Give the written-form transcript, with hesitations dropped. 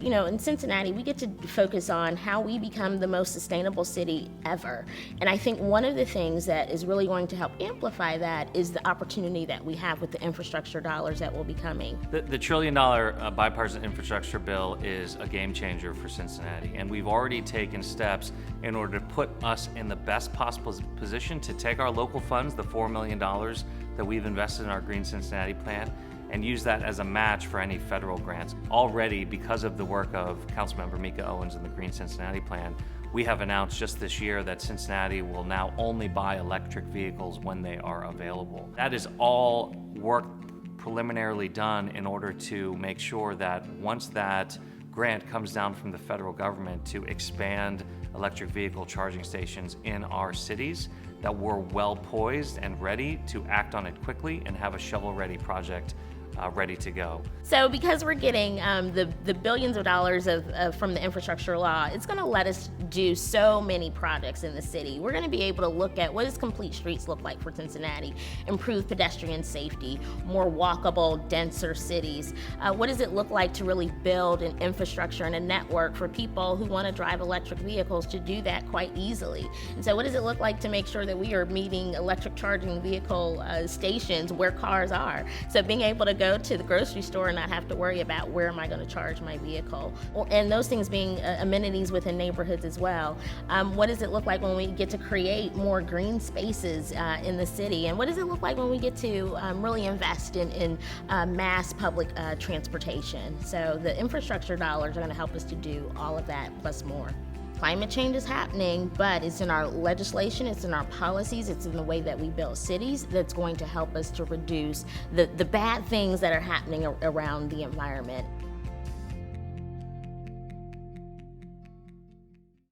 You know, in Cincinnati, we get to focus on how we become the most sustainable city ever. And I think one of the things that is really going to help amplify that is the opportunity that we have with the infrastructure dollars that will be coming. The $1 trillion bipartisan infrastructure bill is a game changer for Cincinnati, and we've already taken steps in order to put us in the best possible position to take our local funds, the $4 million that we've invested in our Green Cincinnati Plan, and use that as a match for any federal grants. Already, because of the work of Councilmember Meeka Owens and the Green Cincinnati Plan, we have announced just this year that Cincinnati will now only buy electric vehicles when they are available. That is all work preliminarily done in order to make sure that once that grant comes down from the federal government to expand electric vehicle charging stations in our cities, that we're well poised and ready to act on it quickly and have a shovel-ready project ready to go. So because we're getting the billions of dollars from the infrastructure law, it's going to let us do so many projects in the city. We're going to be able to look at what does complete streets look like for Cincinnati, improve pedestrian safety, more walkable, denser cities. What does it look like to really build an infrastructure and a network for people who want to drive electric vehicles to do that quite easily? And so what does it look like to make sure that we are meeting electric charging vehicle stations where cars are? So being able to go to the grocery store and not have to worry about where am I going to charge my vehicle, and those things being amenities within neighborhoods as well. What does it look like when we get to create more green spaces in the city, and what does it look like when we get to really invest in mass public transportation? So the infrastructure dollars are going to help us to do all of that plus more. Climate change is happening, but it's in our legislation, it's in our policies, it's in the way that we build cities that's going to help us to reduce the bad things that are happening around the environment.